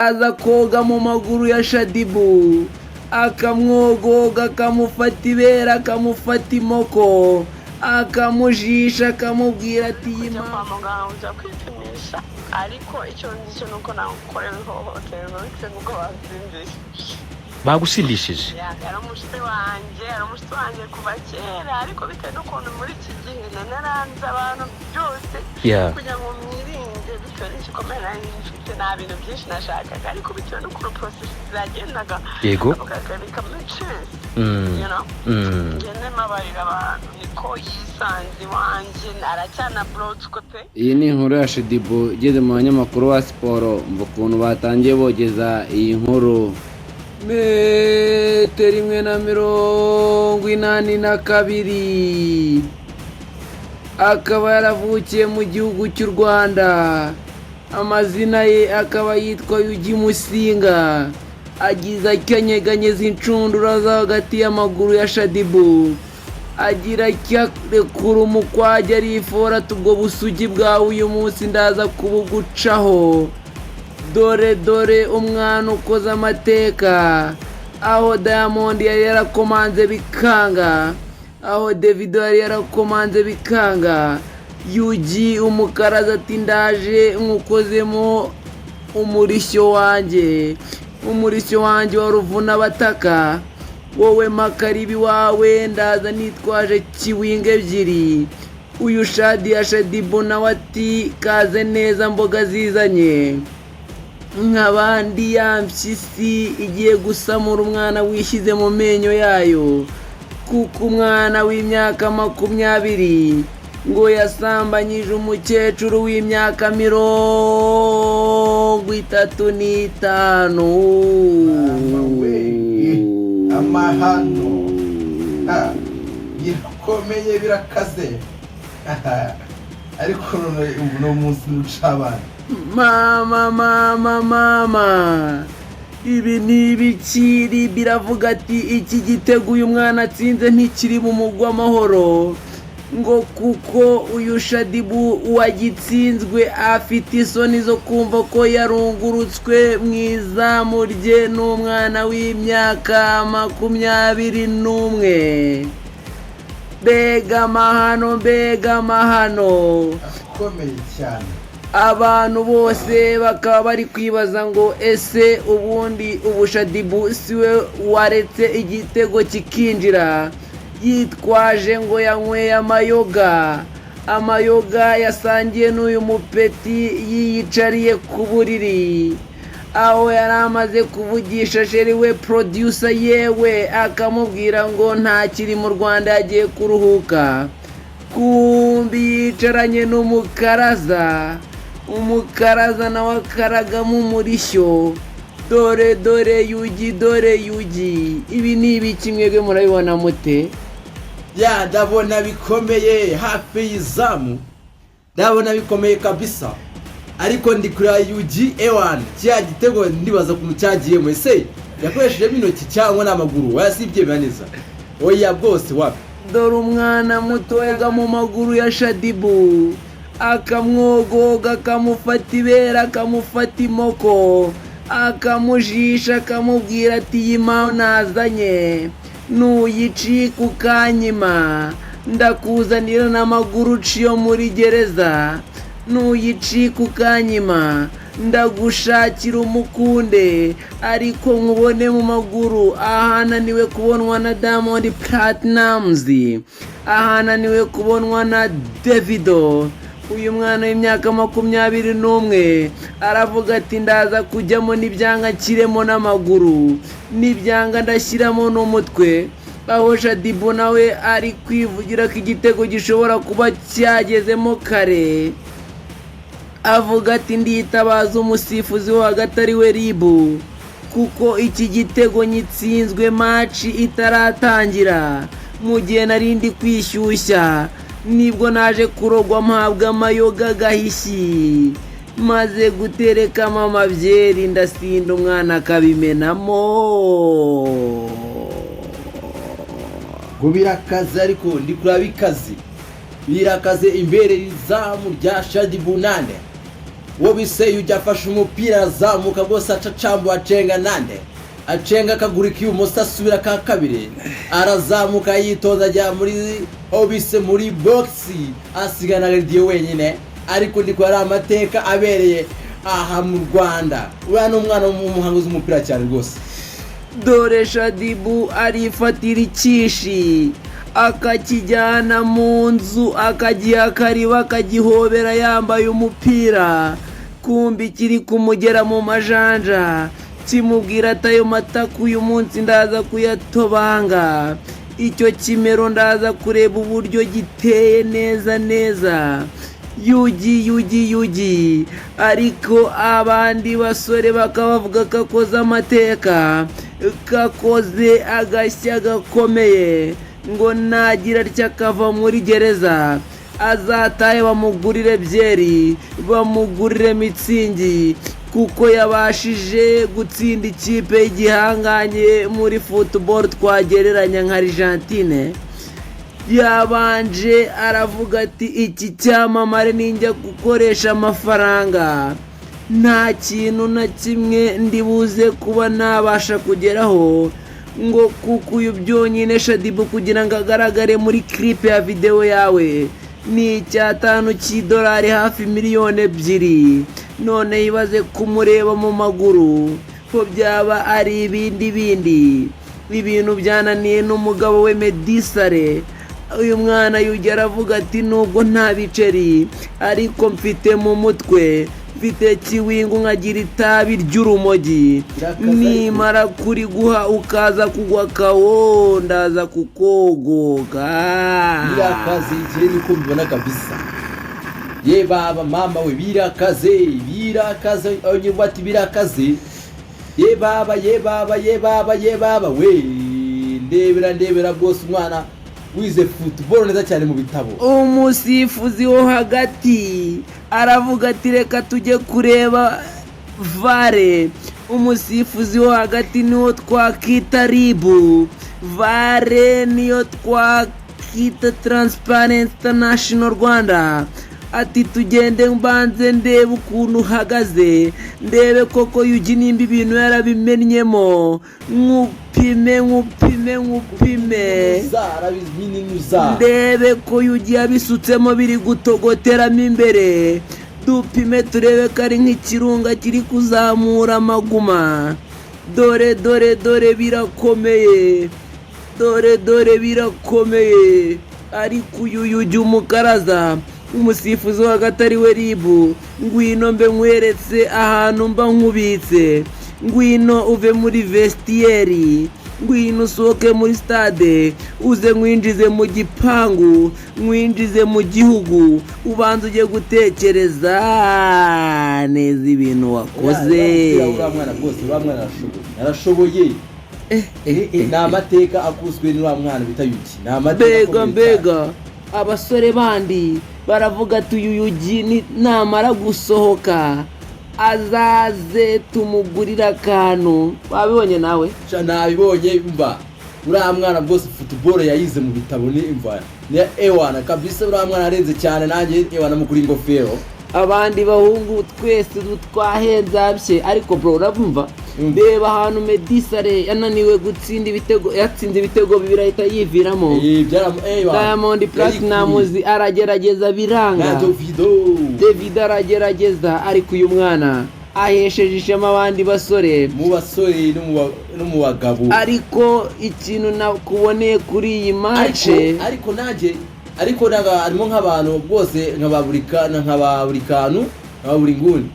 aza koga mu maguru ya Shadibu akamwogoga akamufata ibera akamufata imoko akamujisha akamubwira ati kujya kwa muganga ujya kwipimisha ariko icyo ngicyo nuko nakorewe ihohoterwa bitewe n'uko bansindishije. Bagusindishije? Yari umushyitsi wanjye kuva kera ariko bitewe n'ukuntu muri iki gihe naranze abantu byose kugira ngo mwirinde bitewe n'igikomere nari mfite nta bintu byinshi nashakaga ariko bitewe n'ukuntu process zagendaga bika make sense ngende mabarira abantu niko yisanze iwanjye aracyana blotswe pe. Iyi ni inkuru ya Shadibu igeze mu banyamakuru wa siporo mva ukuntu batangiye bogeza iyi nkuru. 182 akaba yaravukiye mu gihugu cy'u Rwanda, amazina ye akaba yitwa Yugi Musinga, agize akanyeganyeza inshundura za hagati y'amaguru ya Shadibu, agira cyarekura umukwajya arifora tubwo busugi bwawe uyu munsi ndaza kubugucaho. Dore umwana ukoze amateka, aho Diamond yari yarakomanze bikanga, aho Davido yari yarakomanze bikanga, Yugi umukaraza ati ndaje nkukozemo umurishyo wanjye wa ruvuna bataka, wowe makaribi wawe ndaza nitwaje kiwinga ebyiri. Uyu Shadi ya Shadibu nawe ati kaze neza mboga zizanye nk'abandi ya mpyisi igiye gusamura umwana wishyize mu menyo yayo, kuko umwana w'imyaka 20 ngo yasambanyije umukecuru w'imyaka 35. Amahano birakomeye birakaze ariko no munsi n'ucabana. Mama ibi ni ibikiri biravuga ati iki gitego uyu mwana atsinze ntikiri mu mugwa amahoro, ngo kuko uyu Shadibu wagitsinzwe afite isoni zo kumva ko yarungurutswe mu izamu rye n'umwana w'imyaka 21. Mbega amahano akomeye cyane. Abantu bose bakaba bari kwibaza ngo ese ubundi ubu Shadibu siwe waretse igitego kikinjira yitwaje ngo yanyweye amayoga yasangiye n'uyu mupeti yiyicariye ku buriri, aho yari amaze kuvugisha sheri we producer yewe akamubwira ngo ntakiri mu Rwanda yagiye kuruhuka, kumbi yicaranye n'umukaraza nawe akaragamo umurishyo. Dore Yugi ibi ni ibiki mwebwe murabibona mute? Ndabona bikomeye hafi y'izamu, ndabona bikomeye kabisa, ariko ndi kuri Yugi ewan cya gitego ndibaza ku mucyagiyemo ese yakoresheje intoki cyangwa n'amaguru wayasibye neza. Oya bwose wapi. Dore umwana muto yega mu maguru ya Shadibu akamwogoga akamufata ibera akamufata imoko akamujisha akamubwira ati iyi mpamvu nazanye nuyicika ukanyima ndakuzanira n'amaguru uciyo muri gereza, nuyicika ukanyima ndagushakira umukunde ariko nkubone mu maguru. Ahananiwe kubonwa na Diamond Platnumz, ahananiwe kubonwa na Davido. Uyu mwana w'imyaka 21 aravuga ati ndaza kujyamo n'ibyanga kiremo n'amaguru, n'ibyanga ndashyiramo n'umutwe. Aho Shadibu nawe ari kwivugira ko igitego gishobora kuba cyagezemo kare, avuga ati nditabaza umusifuzi wo hagati ari we Ribu, kuko iki gitego nyitsinzwe match itaratangira, mu gihe narindi kwishyushya nibwo naje kurogwa mpabwa amayoga gahishyi, maze guterekamo amabyeri ndasinda umwana akabimenamo. Ngo birakaze ariko ndi kurabikaze birakaze imbere izamu rya Shadibu nane uwo bise Yuji afashe umupira arazamuka rwose acacambu acenga nande acenga akaguru k'ibumoso asubira ka kabiri arazamuka yitoza ajya muri obise muri boxi asigana Dieu wenyine ariko ndiko ari amateka abereye aha mu Rwanda uriya ni umwana w'umuhanguzi w'umupira cyane rwose. Dore Shadibu arifatira ikishi akakijyana mu nzu akagiha kariba akagihobera yambaye umupira kumbi kiri kumugera mu majanja kimubwira ati ayo mataku uyu munsi ndaza kuyatobanga icyo kimero ndaza kureba uburyo giteye neza neza. Yugi ariko abandi basore bakabavuga ko akoze amateka kakoze agashya gakomeye ngo nagira atya akava muri gereza azatahe bamugurire byeri bamugurire mitsingi kuko yabashije gutsinda ikipe y'igihanganye muri football twagereranya nka Argentine. Yabanje aravuga ati iki cyamamare ninjya gukoresha amafaranga nta kintu na kimwe ndibuze kuba nabasha kugeraho ngo kuko uyu byonyine Shadibu kugira ngo agaragare muri clip ya video yawe ni $5 hafi miliyoni 2 none yibaze kumureba mu maguru ko byaba ari ibintu byananiye n'umugabo we Meddy Saleh. Uyu mwana Yuji aravuga ati nubwo nta biceri ariko mfite mu mutwe mfite kiwingu nkagira itabi ry'urumogi nimara kuri guha ukaza kugwa kawo ndaza kukogoga. Birakaze igihe niko mbibona kabisa. Ye baba mama we birakaze onye bati birakaze. Ye baba we ndebera bwose umwana wize football neza cyane mu bitabo. Umusifuzi wo hagati aravuga ati reka tujye kureba VAR. Umusifuzi wo hagati niwo twakita ribu, VAR niyo twakita Transparency International Rwanda. Ati tugende mbanze ndebe ukuntu uhagaze ndebe koko Yuji nimba ibintu yarabimennyemo nkupime ndebe ko Yuji yabisutsemo biri gutogoteramo imbere dupime turebe ko ari nk'ikirunga kiri kuzamura amaguma. Dore birakomeye ariko uyu Yuji umukaraza umusifuzi wa hagati we ribu ngwino mbe nkweretse ahantu mba nkubitse ngwino uve muri vestiaire ngwino usohoke muri stade uze mwinjize mu gipangu mwinjize mu gihugu ubanza ujye gutekereza neza ibintu wakoze. Uramwana arashoboye n'amateka akuswe n'uramwana bita Yuji. Mbega abasore bandi baravuga ati uyu Yuji namara gusohoka azaze tumugurira akantu. Wabibonye nawe? Nabibonye mva uriya mwana bwose football yayize mu bitabo ni mva ni ewana kabisa. Uriya mwana arenze cyane nanjye ewana mukuri ingofero. Abandi bahungu twese twahenzabye ariko bro urabumva ndeba ahantu Meddy Saleh yananiwe gutsinda ibitego yatsinze ibitego bibiri ahita yiviramo. Diamond Platnumz aragerageza biranga, David aragerageza ariko uyu mwana ahesheje ishema abandi basore mu basore no mu bagabo. Ariko ikintu nakuboneye kuri iyi match ariko naga arimo nk'abantu bose nk'ababurikana nk'ababurikanu nk'ababuringuni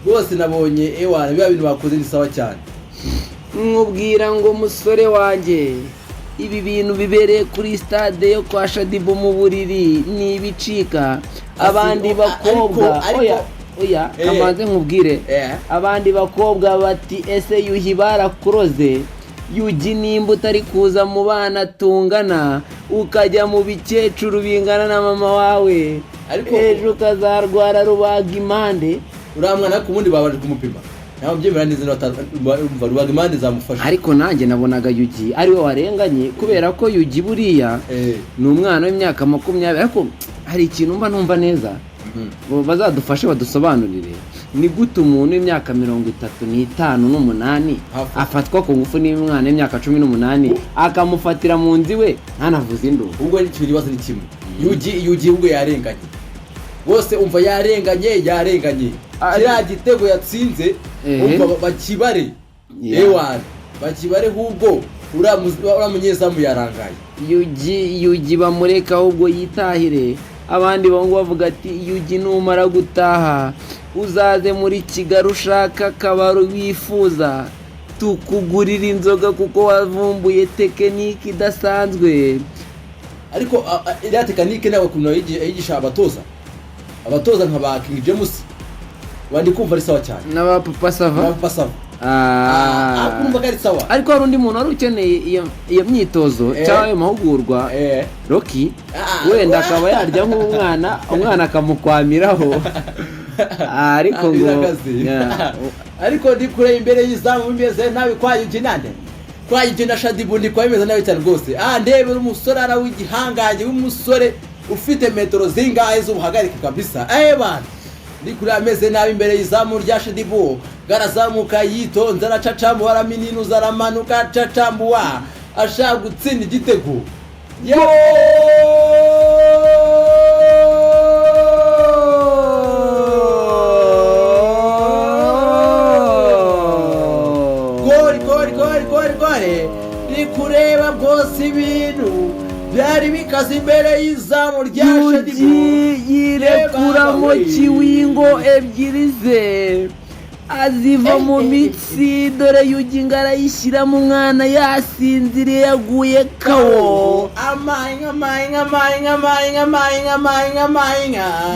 bose nabonye ewana biba bintu bakoze ni sawa cyane. Nkubwira ngo musore wanjye ibi bintu bibereye kuri stade yo kwa Shadibu mu buriri ni ibicika. Abandi bakobwa oya kamaze nkubwire abandi bakobwa bati ese Yuji barakuroze. Yuji nimba utari kuza mu bana tungana ukajya mu bikecuru bingana na mama wawe ejo ukazarwara rubagimpande. Uramwana ku bundi babaje kumupima naho byemera neza n'umva rubagimpande zamufasha. Ariko nanjye nabonaga Yuji ari we warenganye kubera ko Yuji buriya ni umwana w'imyaka 20 ariko hari ikintu mba numva neza bazadufashe badusobanurire ni gute umuntu w'imyaka 35 afatwa ku ngufu n'umwana w'imyaka 18 akamufatira mu nzi we ntanavuze induru. ubwo ni kibazo ni kimwe yugi ubwo yarenganye bose umva yarenganye kiriya gitego yatsinze umva bakibare ewana bakibare ahubwo uriya munyezamu yarangaye. yugi bamureka ahubwo yitahire. Abandi bangu bavuga ati yugi numara gutaha uzaze muri Kigali ushaka akabaro wifuza tukugurira inzoga kuko wavumbuye tekiniki idasanzwe. Ariko iriya tekiniki nawe kuntu yigisha abatoza nka ba King James wandi kumva ari sawa cyane n'aba Papa Sava kumva ari sawa. Ariko hari undi muntu wari ukeneye iyo myitozo cyangwa ayo mahugurwa Rocky wenda akaba yarya nk'umwana akamukwamiraho ariko ngo ariko ndi kure imbere y'izamu bimeze nabi kwayuki nande kwayuki na Shadibu ndi kwemeza nabi cyane rwose. Ndebera umusore ara w'igihangaje w'umusore ufite metero zingahe z'ubuhagarike kabisa. Bana ndi kure ameze nabi imbere y'izamu rya Shadibu garazamuka yitonze aracacamu aramininu zaramanuka cacamuwa ashaka gutsinda igitego. Gol ni kureba bwose ibintu byari bikaze imbere y'izamu rya Shadibu yirekuramo kiwingo ebyiri ze aziva mu mitsi dore yugi ngarayishyira mu mwana yasinziriye yaguye kawo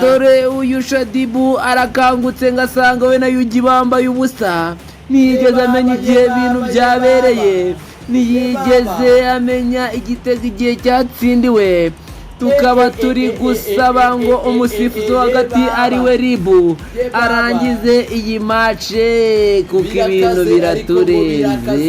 dore uyu Shadibu arakangutse ngasanga we na yugi bambaye ubusa. Ntiyigeze amenya igihe ibintu byabereye, ntiyigeze amenya igitego igihe cyatsindiwe. Tukaba turi gusaba ngo umusifuzi hagati ari we Ribu arangize iyi match kuko ibintu biraturenze.